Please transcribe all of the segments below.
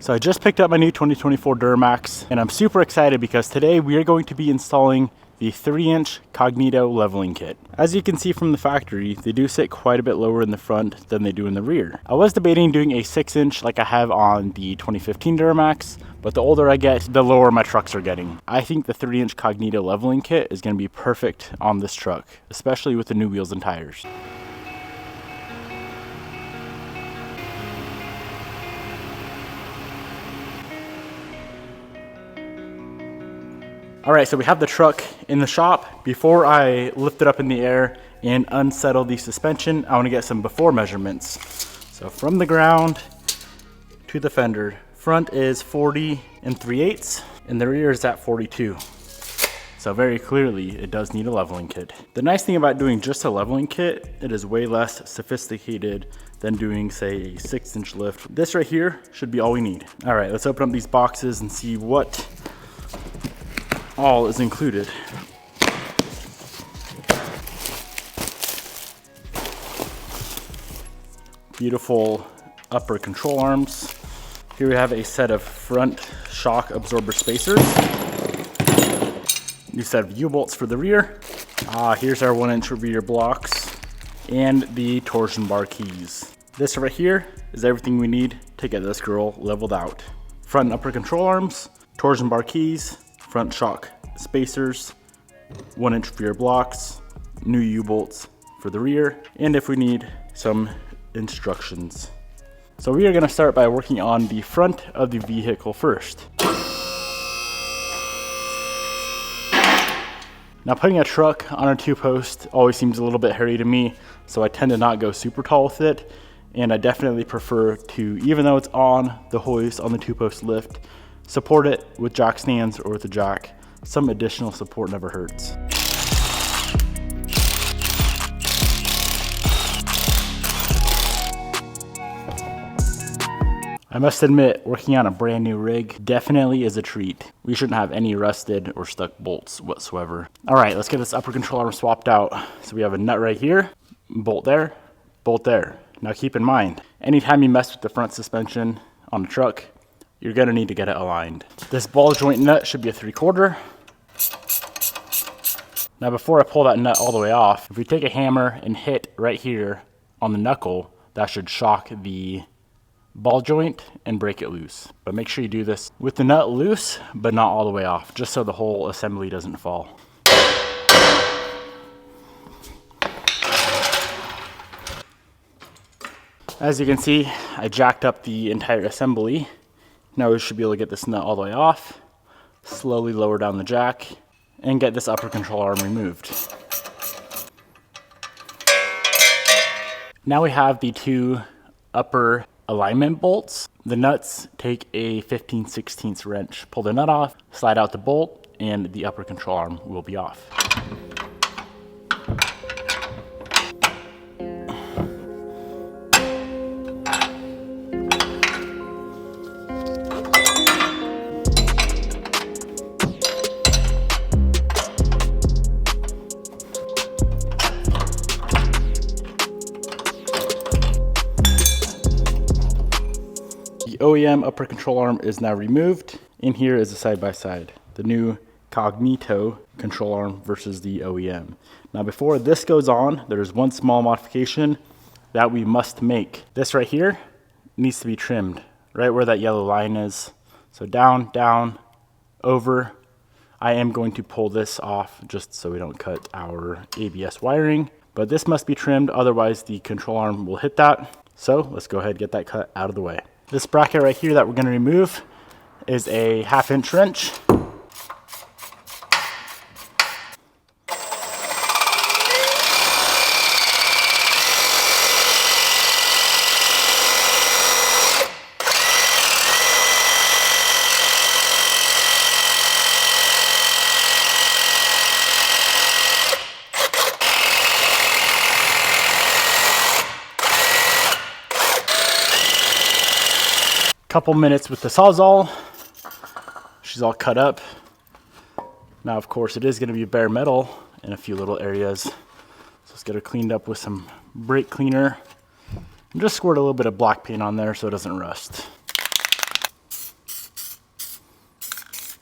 So I just picked up my new 2024 Duramax, and I'm super excited because today we are going to be installing the 3-inch Cognito leveling kit. As you can see from the factory, they do sit quite a bit lower in the front than they do in the rear. I was debating doing a 6-inch like I have on the 2015 Duramax, but the older I get, the lower my trucks are getting. I think the 3-inch Cognito leveling kit is going to be perfect on this truck, especially with the new wheels and tires. All right, so we have the truck in the shop. Before I lift it up in the air and unsettle the suspension, I want to get some before measurements. So from the ground to the fender, front is 40 3/8, and the rear is at 42. So very clearly, it does need a leveling kit. The nice thing about doing just a leveling kit, it is way less sophisticated than doing, say, a 6-inch lift. This right here should be all we need. All right, let's open up these boxes and see what all is included. Beautiful upper control arms. Here we have a set of front shock absorber spacers. New set of U-bolts for the rear. Here's our 1-inch rear blocks and the torsion bar keys. This right here is everything we need to get this girl leveled out. Front and upper control arms, torsion bar keys, front shock spacers, 1-inch rear blocks, new U-bolts for the rear, and if we need, some instructions. So we are going to start by working on the front of the vehicle first. Now, putting a truck on a 2-post always seems a little bit hairy to me, so I tend to not go super tall with it, and I definitely prefer to, even though it's on the hoist on the 2-post lift, support it with jack stands or with a jack. Some additional support never hurts. I must admit, working on a brand new rig definitely is a treat. We shouldn't have any rusted or stuck bolts whatsoever. All right, let's get this upper control arm swapped out. So we have a nut right here, bolt there, bolt there. Now keep in mind, anytime you mess with the front suspension on a truck, you're gonna need to get it aligned. This ball joint nut should be a 3/4. Now before I pull that nut all the way off, if we take a hammer and hit right here on the knuckle, that should shock the ball joint and break it loose. But make sure you do this with the nut loose, but not all the way off, just so the whole assembly doesn't fall. As you can see, I jacked up the entire assembly. Now we should be able to get this nut all the way off, slowly lower down the jack, and get this upper control arm removed. Now we have the 2 upper alignment bolts. The nuts take a 15/16 wrench. Pull the nut off, slide out the bolt, and the upper control arm will be off. OEM upper control arm is now removed. In here is a side-by-side, the new Cognito control arm versus the OEM. Now before this goes on, there's one small modification that we must make. This right here needs to be trimmed right where that yellow line is. So down, down, over. I am going to pull this off just so we don't cut our ABS wiring, but this must be trimmed, otherwise the control arm will hit that. So let's go ahead and get that cut out of the way. This bracket right here that we're going to remove is a 1/2-inch wrench. Couple minutes with the Sawzall. She's all cut up. Now, of course, it is going to be bare metal in a few little areas. So let's get her cleaned up with some brake cleaner. And just squirt a little bit of black paint on there so it doesn't rust.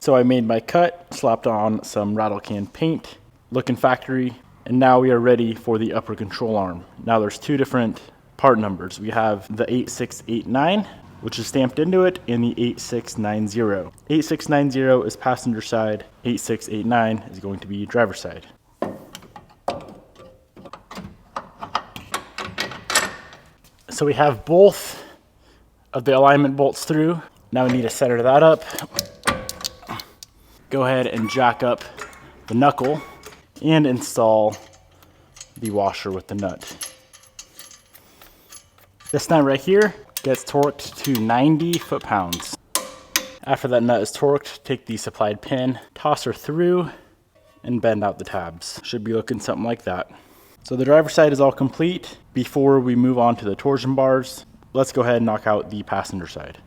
So I made my cut, slapped on some rattle can paint, looking factory, and now we are ready for the upper control arm. Now there's two different part numbers. We have the 8689, which is stamped into it, and the 8690. 8690 is passenger side, 8689 is going to be driver side. So we have both of the alignment bolts through. Now we need to center that up. Go ahead and jack up the knuckle and install the washer with the nut. This nut right here gets torqued to 90 foot-pounds. After that nut is torqued, take the supplied pin, toss her through, and bend out the tabs. Should be looking something like that. So the driver's side is all complete. Before we move on to the torsion bars, let's go ahead and knock out the passenger side.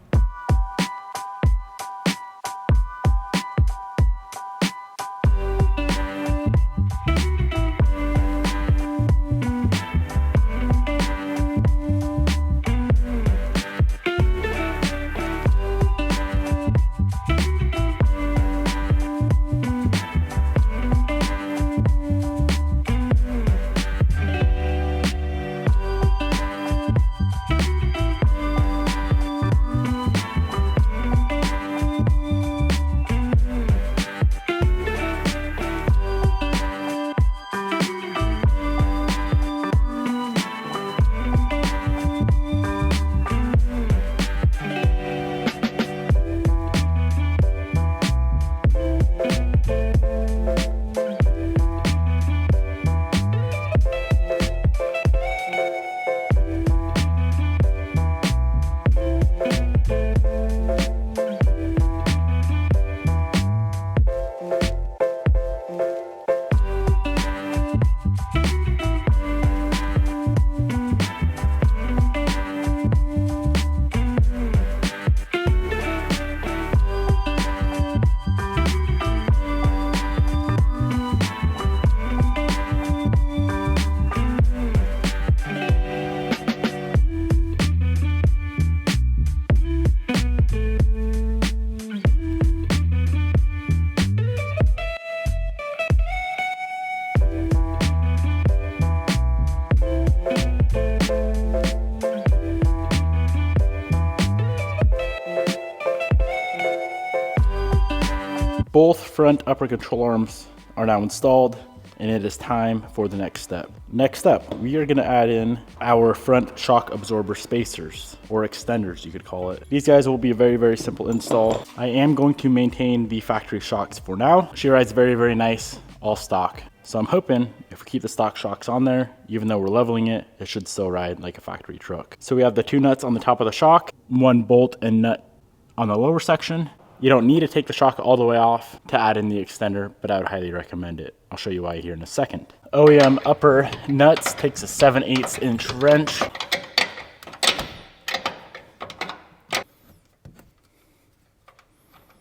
Both front upper control arms are now installed, and it is time for the next step. Next up, we are going to add in our front shock absorber spacers, or extenders you could call it. These guys will be a very, very simple install. I am going to maintain the factory shocks for now. She rides very, very nice, all stock. So I'm hoping if we keep the stock shocks on there, even though we're leveling it, it should still ride like a factory truck. So we have the two nuts on the top of the shock, one bolt and nut on the lower section. You don't need to take the shock all the way off to add in the extender, but I would highly recommend it. I'll show you why here in a second. OEM upper nuts takes a 7/8 inch wrench.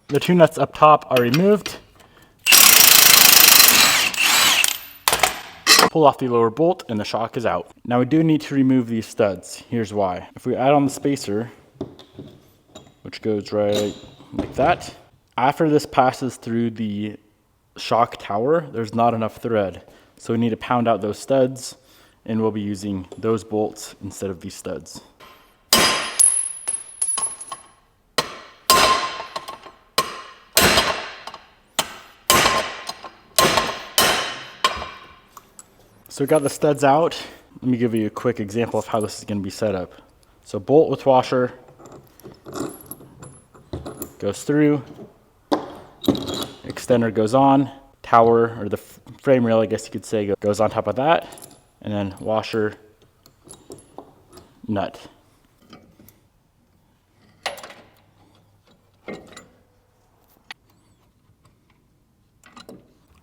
The two nuts up top are removed. Pull off the lower bolt and the shock is out. Now we do need to remove these studs. Here's why. If we add on the spacer, which goes right like that. After this passes through the shock tower, there's not enough thread. So we need to pound out those studs, and we'll be using those bolts instead of these studs. So we got the studs out. Let me give you a quick example of how this is going to be set up. So bolt with washer goes through, extender goes on, tower, or the frame rail, I guess you could say, goes on top of that, and then washer, nut.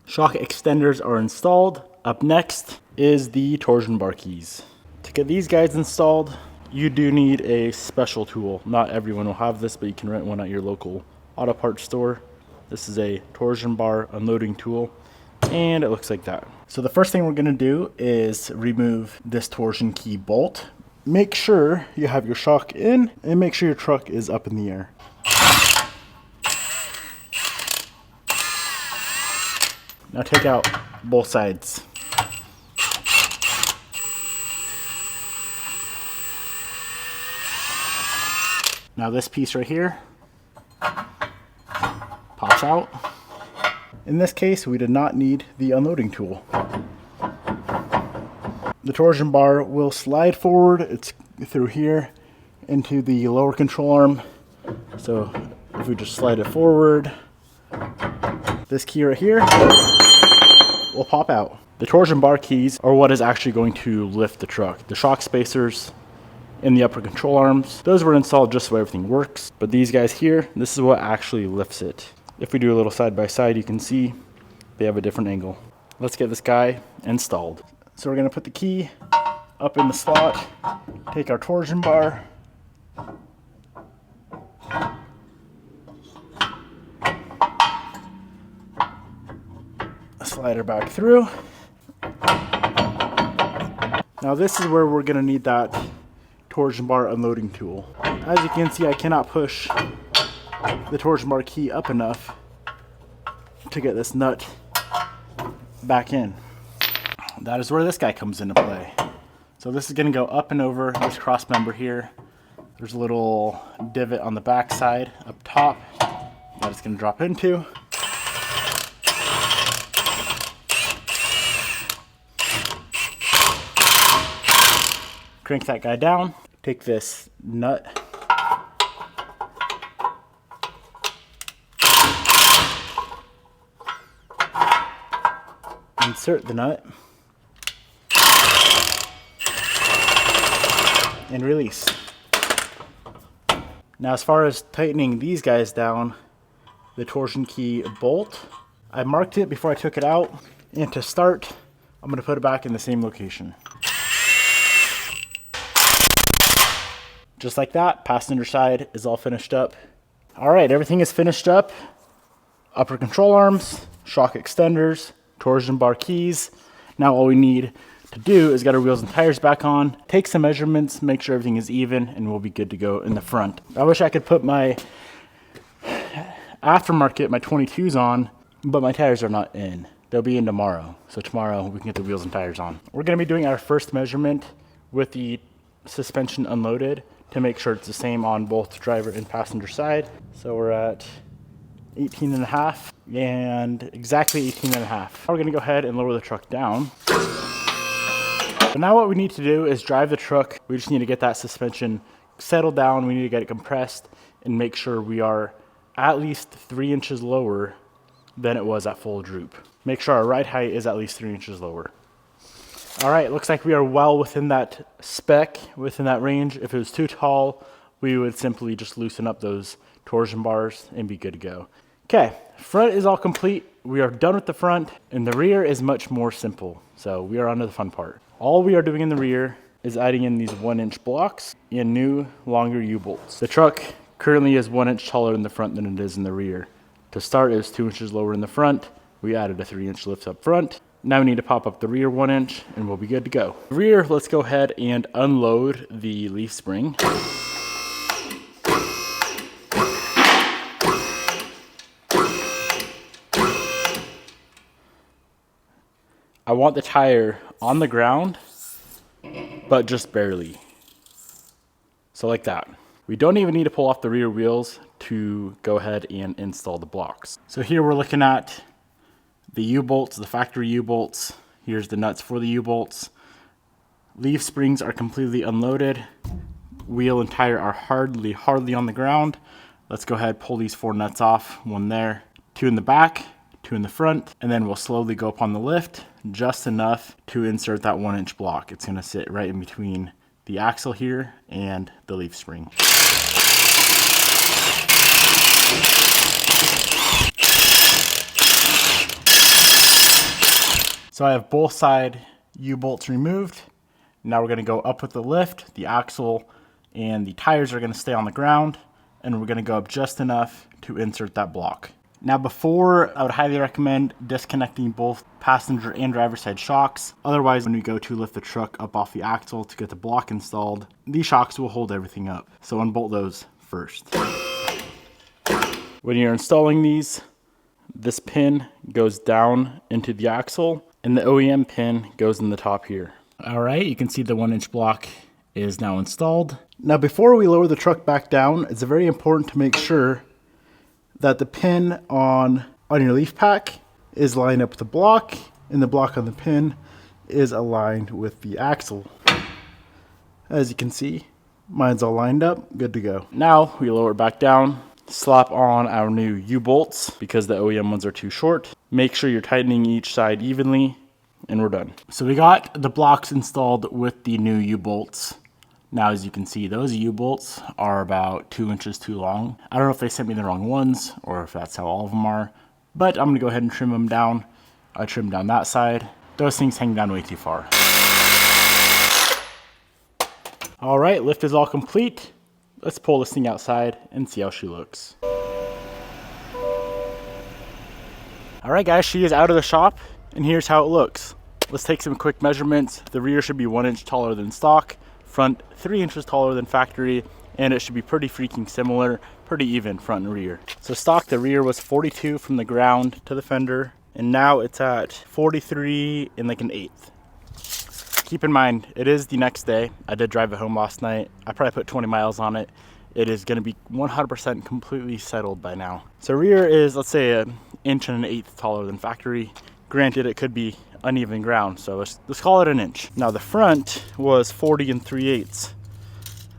Shock extenders are installed. Up next is the torsion bar keys. To get these guys installed, you do need a special tool. Not everyone will have this, but you can rent one at your local auto parts store. This is a torsion bar unloading tool, and it looks like that. So the first thing we're going to do is remove this torsion key bolt. Make sure you have your shock in, and make sure your truck is up in the air. Now take out both sides. Now this piece right here pops out. In this case, we did not need the unloading tool. The torsion bar will slide forward. It's through here into the lower control arm. So if we just slide it forward, this key right here will pop out. The torsion bar keys are what is actually going to lift the truck. The shock spacers in the upper control arms, those were installed just so everything works. But these guys here, this is what actually lifts it. If we do a little side by side, you can see they have a different angle. Let's get this guy installed. So we're gonna put the key up in the slot, take our torsion bar, slide her back through. Now this is where we're gonna need that torsion bar unloading tool. As you can see, I cannot push the torsion bar key up enough to get this nut back in. That is where this guy comes into play. So this is gonna go up and over this cross member here. There's a little divot on the back side up top that it's gonna drop into. Crank that guy down. Take this nut. Insert the nut. And release. Now as far as tightening these guys down, the torsion key bolt, I marked it before I took it out. And to start, I'm going to put it back in the same location. Just like that, passenger side is all finished up. All right, everything is finished up. Upper control arms, shock extenders, torsion bar keys. Now all we need to do is get our wheels and tires back on, take some measurements, make sure everything is even, and we'll be good to go in the front. I wish I could put my aftermarket, my 22s on, but my tires are not in. They'll be in tomorrow. So tomorrow we can get the wheels and tires on. We're gonna be doing our first measurement with the suspension unloaded to make sure it's the same on both driver and passenger side. So we're at 18.5 and exactly 18.5. We're gonna go ahead and lower the truck down. So now what we need to do is drive the truck. We just need to get that suspension settled down. We need to get it compressed and make sure we are at least 3 inches lower than it was at full droop. Make sure our ride height is at least 3 inches lower. All right, looks like we are well within that spec, within that range. If it was too tall, we would simply just loosen up those torsion bars and be good to go. Okay, front is all complete. We are done with the front, and the rear is much more simple. So we are on to the fun part. All we are doing in the rear is adding in these 1-inch blocks and new, longer U-bolts. The truck currently is 1 inch taller in the front than it is in the rear. To start, it was 2 inches lower in the front. We added a 3-inch lift up front. Now we need to pop up the rear 1 inch and we'll be good to go. Rear, let's go ahead and unload the leaf spring. I want the tire on the ground, but just barely. So like that. We don't even need to pull off the rear wheels to go ahead and install the blocks. So here we're looking at the U-bolts, the factory U-bolts. Here's the nuts for the U-bolts. Leaf springs are completely unloaded. Wheel and tire are hardly on the ground. Let's go ahead, pull these 4 nuts off. 1 there, 2 in the back, 2 in the front, and then we'll slowly go up on the lift, just enough to insert that 1-inch block. It's gonna sit right in between the axle here and the leaf spring. So I have both side U-bolts removed. Now we're gonna go up with the lift. The axle and the tires are gonna stay on the ground, and we're gonna go up just enough to insert that block. Now before, I would highly recommend disconnecting both passenger and driver side shocks. Otherwise, when we go to lift the truck up off the axle to get the block installed, these shocks will hold everything up. So unbolt those first. When you're installing these, this pin goes down into the axle, and the OEM pin goes in the top here. All right, you can see the 1-inch block is now installed. Now before we lower the truck back down, it's very important to make sure that the pin on your leaf pack is lined up with the block, and the block on the pin is aligned with the axle. As you can see, mine's all lined up, good to go. Now we lower it back down, slap on our new U-bolts because the OEM ones are too short. Make sure you're tightening each side evenly, and we're done. So we got the blocks installed with the new U-bolts. Now, as you can see, those U-bolts are about 2 inches too long. I don't know if they sent me the wrong ones or if that's how all of them are, but I'm gonna go ahead and trim them down. I trimmed down that side. Those things hang down way too far. All right, lift is all complete. Let's pull this thing outside and see how she looks. All right, guys, she is out of the shop, and here's how it looks. Let's take some quick measurements. The rear should be 1 inch taller than stock, front 3 inches taller than factory, and it should be pretty freaking similar, pretty even front and rear. So stock, the rear was 42 from the ground to the fender, and now it's at 43 in like an eighth. Keep in mind, it is the next day. I did drive it home last night. I probably put 20 miles on it. It is gonna be 100% completely settled by now. So rear is, let's say, 1 inch and an eighth taller than factory. Granted, it could be uneven ground, so let's call it 1 inch. Now the front was 40 and 3/8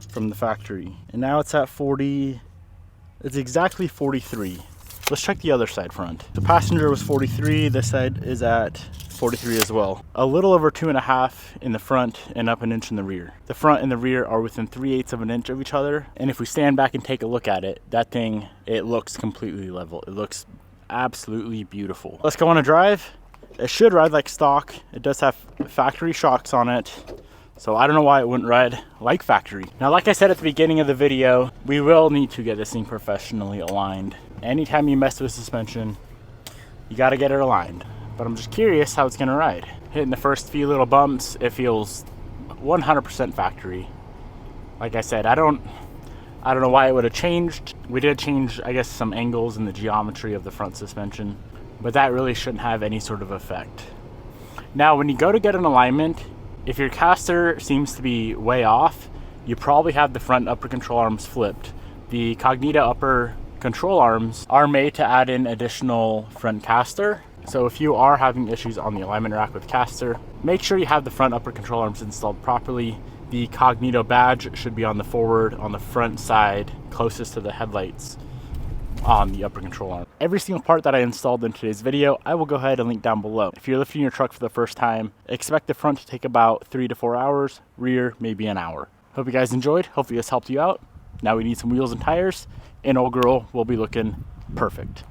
from the factory, and now it's at 40. It's exactly 43. Let's check the other side front. The passenger was 43. This side is at 43 as well. A little over 2.5 in the front and up 1 inch in the rear. The front and the rear are within 3/8 of an inch of each other, and if we stand back and take a look at it, that thing, it looks completely level. It looks absolutely beautiful. Let's go on a drive. It should ride like stock. It does have factory shocks on it, so I don't know why it wouldn't ride like factory. Now, like I said at the beginning of the video, we will need to get this thing professionally aligned. Anytime you mess with suspension, you got to get it aligned. But I'm just curious how it's gonna ride. Hitting the first few little bumps, it feels 100% factory. Like I said, I don't know why it would have changed. We did change, I guess, some angles in the geometry of the front suspension, but that really shouldn't have any sort of effect. Now, when you go to get an alignment, if your caster seems to be way off, you probably have the front upper control arms flipped. The Cognita upper control arms are made to add in additional front caster. So if you are having issues on the alignment rack with caster, make sure you have the front upper control arms installed properly. The Cognito badge should be on the front side, closest to the headlights on the upper control arm. Every single part that I installed in today's video, I will go ahead and link down below. If you're lifting your truck for the first time, expect the front to take about 3 to 4 hours, rear maybe an hour. Hope you guys enjoyed. Hopefully this helped you out. Now we need some wheels and tires, and old girl will be looking perfect.